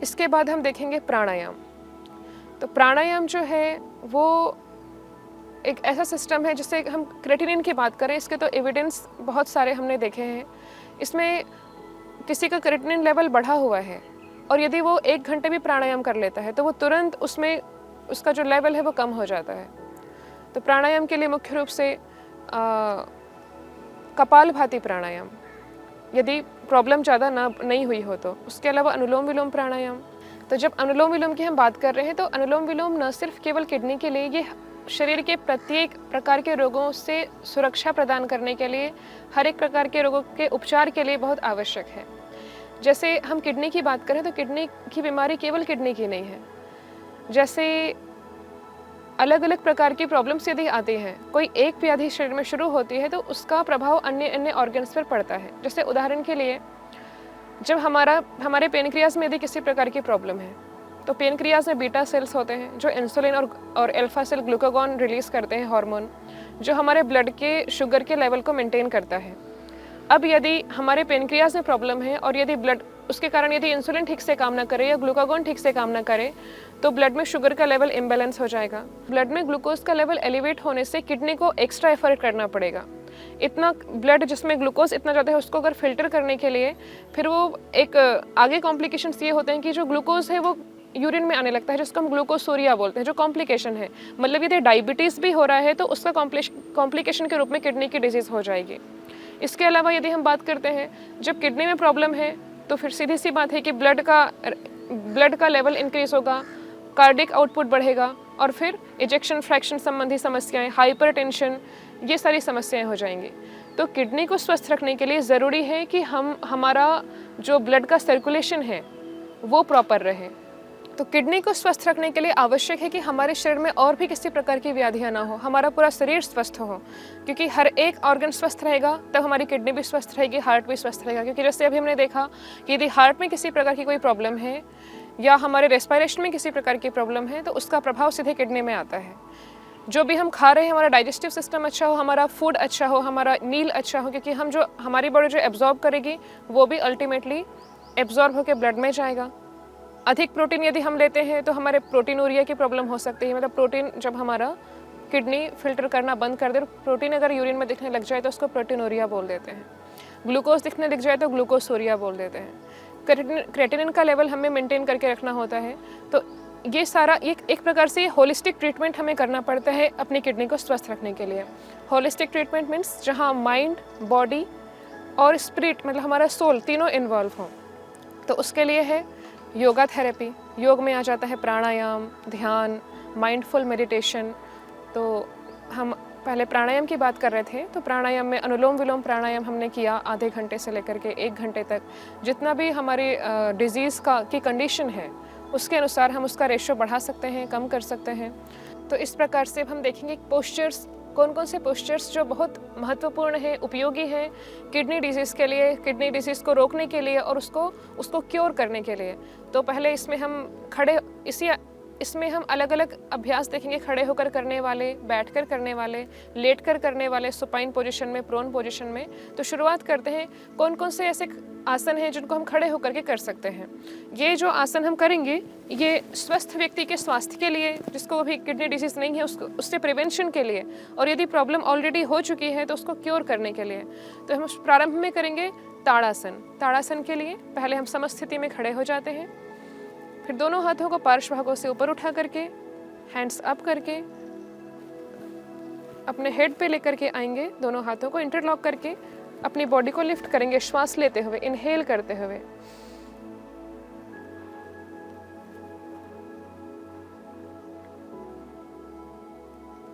इसके बाद हम देखेंगे प्राणायाम। तो प्राणायाम जो है वो एक ऐसा सिस्टम है जिससे हम क्रेटिनिन की बात करें, इसके तो एविडेंस बहुत सारे हमने देखे हैं। इसमें किसी का क्रेटिनिन लेवल बढ़ा हुआ है और यदि वो 1 घंटे भी प्राणायाम कर लेता है तो वो तुरंत उसमें उसका जो लेवल है वो कम हो जाता है। तो प्राणायाम के लिए मुख्य रूप से कपालभाति प्राणायाम, यदि प्रॉब्लम ज़्यादा नहीं हुई हो तो। उसके अलावा अनुलोम विलोम प्राणायाम। तो जब अनुलोम विलोम की हम बात कर रहे हैं तो अनुलोम विलोम न सिर्फ केवल किडनी के लिए, ये शरीर के प्रत्येक प्रकार के रोगों से सुरक्षा प्रदान करने के लिए, हर एक प्रकार के रोगों के उपचार के लिए बहुत आवश्यक है। जैसे हम किडनी की बात करें तो किडनी की बीमारी केवल किडनी की नहीं है। जैसे अलग अलग प्रकार की प्रॉब्लम्स यदि आती हैं, कोई एक व्याधि शरीर में शुरू होती है तो उसका प्रभाव अन्य अन्य ऑर्गन्स पर पड़ता है। जैसे उदाहरण के लिए जब हमारे पेनक्रियाज में यदि किसी प्रकार की प्रॉब्लम है तो पेनक्रियाज में बीटा सेल्स होते हैं जो इंसुलिन और अल्फा सेल ग्लूकागॉन रिलीज करते हैं, हार्मोन जो हमारे ब्लड के शुगर के लेवल को मेंटेन करता है। अब यदि हमारे पेनक्रियाज में प्रॉब्लम है और यदि ब्लड उसके कारण यदि इंसुलिन ठीक से काम ना करे या ग्लूकागॉन ठीक से काम ना करे तो ब्लड में शुगर का लेवल इम्बैलेंस हो जाएगा। ब्लड में ग्लूकोज का लेवल एलिवेट होने से किडनी को एक्स्ट्रा एफर्ट करना पड़ेगा। इतना ब्लड जिसमें ग्लूकोज इतना ज़्यादा है उसको अगर फिल्टर करने के लिए फिर वो एक आगे कॉम्प्लिकेशंस ये होते हैं कि जो ग्लूकोज है वो यूरिन में आने लगता है, जिसको हम ग्लूकोसोरिया बोलते हैं, जो कॉम्प्लिकेशन है। मतलब यदि डायबिटीज़ भी हो रहा है तो उसका कॉम्प्लिकेशन के रूप में किडनी की डिजीज़ हो जाएगी। इसके अलावा यदि हम बात करते हैं जब किडनी में प्रॉब्लम है तो फिर सीधी सी बात है कि ब्लड का लेवल इंक्रीज होगा, कार्डिक आउटपुट बढ़ेगा और फिर इजेक्शन फ्रैक्शन संबंधी समस्याएं, हाइपरटेंशन, ये सारी समस्याएं हो जाएंगी। तो किडनी को स्वस्थ रखने के लिए ज़रूरी है कि हमारा जो ब्लड का सर्कुलेशन है वो प्रॉपर रहे। तो किडनी को स्वस्थ रखने के लिए आवश्यक है कि हमारे शरीर में और भी किसी प्रकार की व्याधियां ना हो, हमारा पूरा शरीर स्वस्थ हो, क्योंकि हर एक ऑर्गन स्वस्थ रहेगा तब हमारी किडनी भी स्वस्थ रहेगी, हार्ट भी स्वस्थ रहेगा। क्योंकि जैसे अभी हमने देखा कि यदि हार्ट में किसी प्रकार की कोई प्रॉब्लम है या हमारे रेस्पिरेशन में किसी प्रकार की प्रॉब्लम है तो उसका प्रभाव सीधे किडनी में आता है। जो भी हम खा रहे हैं, हमारा डाइजेस्टिव सिस्टम अच्छा हो, हमारा फूड अच्छा हो, हमारा मील अच्छा हो, क्योंकि हमारी बॉडी जो एब्जॉर्ब करेगी वो भी अल्टीमेटली एब्जॉर्ब होकर ब्लड में जाएगा। अधिक प्रोटीन यदि हम लेते हैं तो हमारे प्रोटीनूरिया की प्रॉब्लम हो सकती है। मतलब प्रोटीन जब हमारा किडनी फिल्टर करना बंद कर दे, प्रोटीन अगर यूरिन में दिखने लग जाए तो उसको प्रोटीनूरिया बोल देते हैं। ग्लूकोज दिखने लग जाए तो ग्लूकोसोरिया बोल देते हैं। क्रेटिनिन का लेवल हमें मेंटेन करके रखना होता है। तो ये सारा एक प्रकार से होलिस्टिक ट्रीटमेंट हमें करना पड़ता है अपनी किडनी को स्वस्थ रखने के लिए। होलिस्टिक ट्रीटमेंट मीन्स जहाँ माइंड, बॉडी और स्पिरिट, मतलब हमारा सोल, तीनों इन्वॉल्व हों। तो उसके लिए है योगा थेरेपी। योग में आ जाता है प्राणायाम, ध्यान, माइंडफुल मेडिटेशन। तो हम पहले प्राणायाम की बात कर रहे थे, तो प्राणायाम में अनुलोम विलोम प्राणायाम हमने किया आधे घंटे से लेकर के 1 घंटे तक। जितना भी हमारी डिजीज़ की कंडीशन है उसके अनुसार हम उसका रेशो बढ़ा सकते हैं, कम कर सकते हैं। तो इस प्रकार से हम देखेंगे पोस्चर्स, कौन कौन से पोस्चर्स जो बहुत महत्वपूर्ण हैं, उपयोगी हैं किडनी डिजीज़ के लिए, किडनी डिजीज़ को रोकने के लिए और उसको क्योर करने के लिए। तो पहले इसमें हम अलग अलग अभ्यास देखेंगे, खड़े होकर करने वाले, बैठकर करने वाले, लेटकर करने वाले, सुपाइन पोजीशन में, प्रोन पोजीशन में। तो शुरुआत करते हैं, कौन कौन से ऐसे आसन हैं जिनको हम खड़े होकर के कर सकते हैं। ये जो आसन हम करेंगे ये स्वस्थ व्यक्ति के स्वास्थ्य के लिए, जिसको अभी किडनी डिजीज़ नहीं है उससे प्रिवेंशन के लिए, और यदि प्रॉब्लम ऑलरेडी हो चुकी है तो उसको क्योर करने के लिए। तो हम प्रारंभ में करेंगे ताड़ासन। ताड़ासन के लिए पहले हम समस्थिति में खड़े हो जाते हैं, फिर दोनों हाथों को पार्श्व भागों से ऊपर उठा करके, हैंड्स अप करके अपने हेड पे लेकर के आएंगे, दोनों हाथों को इंटरलॉक करके अपनी बॉडी को लिफ्ट करेंगे श्वास लेते हुए, इनहेल करते हुए।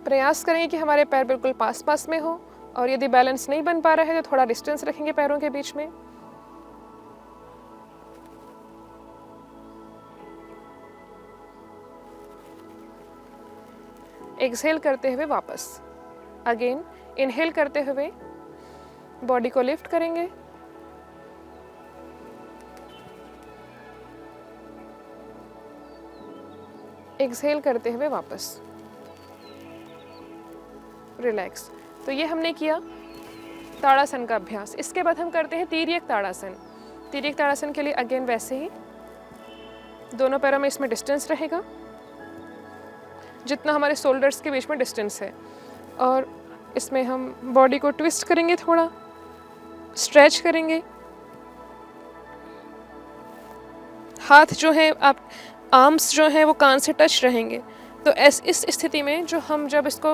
प्रयास करेंगे कि हमारे पैर बिल्कुल पास पास में हो, और यदि बैलेंस नहीं बन पा रहा है तो थोड़ा डिस्टेंस रखेंगे पैरों के बीच में। एक्सहेल करते हुए वापस, अगेन इनहेल करते हुए बॉडी को लिफ्ट करेंगे, एक्सहेल करते हुए वापस रिलैक्स। तो ये हमने किया ताड़ासन का अभ्यास। इसके बाद हम करते हैं तिर्यक ताड़ासन। तिर्यक ताड़ासन के लिए अगेन वैसे ही दोनों पैरों में इसमें डिस्टेंस रहेगा जितना हमारे शोल्डर्स के बीच में डिस्टेंस है। और इसमें हम बॉडी को ट्विस्ट करेंगे, थोड़ा स्ट्रेच करेंगे। हाथ जो है आप आर्म्स जो हैं वो कान से टच रहेंगे। तो इस स्थिति में जो हम जब इसको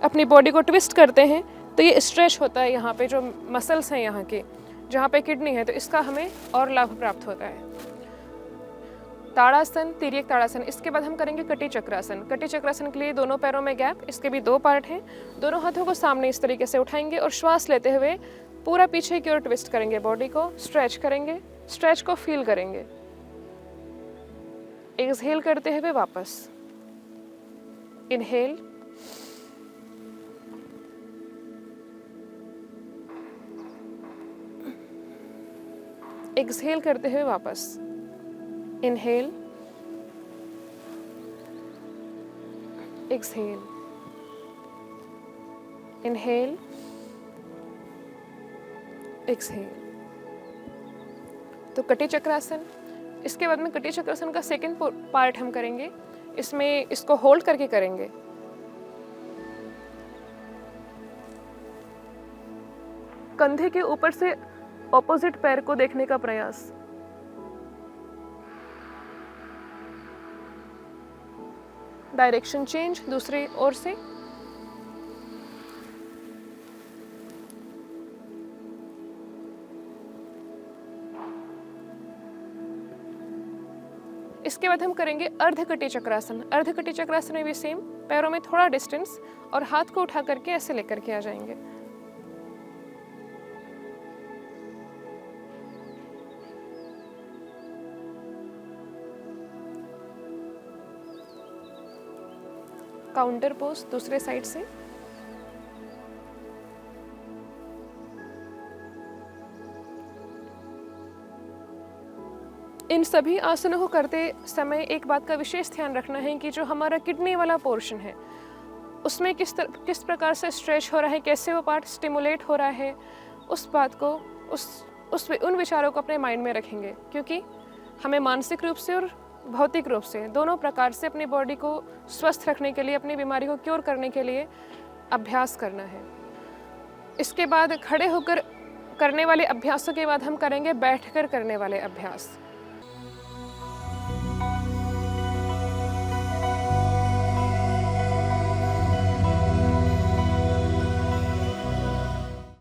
अपनी बॉडी को ट्विस्ट करते हैं तो ये स्ट्रेच होता है, यहाँ पे जो मसल्स हैं यहाँ के, जहाँ पे किडनी है, तो इसका हमें और लाभ प्राप्त होता है। ताड़ासन, तिर्यक ताड़ासन। इसके बाद हम करेंगे कटी चक्रासन। कटी चक्रासन के लिए दोनों पैरों में गैप, इसके भी 2 पार्ट हैं। दोनों हाथों को सामने इस तरीके से उठाएंगे और श्वास लेते हुए पूरा पीछे की ओर ट्विस्ट करेंगे, बॉडी को स्ट्रेच करेंगे, स्ट्रेच को फील करेंगे। एक्सहेल करते हुए वापस, इनहेल, एक्सहेल करते हुए वापस, इनहेल, एक्सहेल, इनहेल, एक्सहेल। तो कटी चक्रासन। इसके बाद में कटी चक्रासन का सेकंड पार्ट हम करेंगे। इसमें इसको होल्ड करके करेंगे। कंधे के ऊपर से ऑपोजिट पैर को देखने का प्रयास। डायरेक्शन चेंज दूसरी ओर से। इसके बाद हम करेंगे अर्धकटी चक्रासन। अर्धकटी चक्रासन में भी सेम, पैरों में थोड़ा डिस्टेंस और हाथ को उठा करके ऐसे लेकर के आ जाएंगे। काउंटर पोज दूसरे साइड से। इन सभी आसनों को करते समय एक बात का विशेष ध्यान रखना है कि जो हमारा किडनी वाला पोर्शन है उसमें किस प्रकार से स्ट्रेच हो रहा है, कैसे वो पार्ट स्टिमुलेट हो रहा है, उस बात को उन विचारों को अपने माइंड में रखेंगे। क्योंकि हमें मानसिक रूप से और भौतिक रूप से दोनों प्रकार से अपनी बॉडी को स्वस्थ रखने के लिए, अपनी बीमारी को क्योर करने के लिए अभ्यास करना है। इसके बाद खड़े होकर करने वाले अभ्यासों के बाद हम करेंगे बैठकर करने वाले अभ्यास।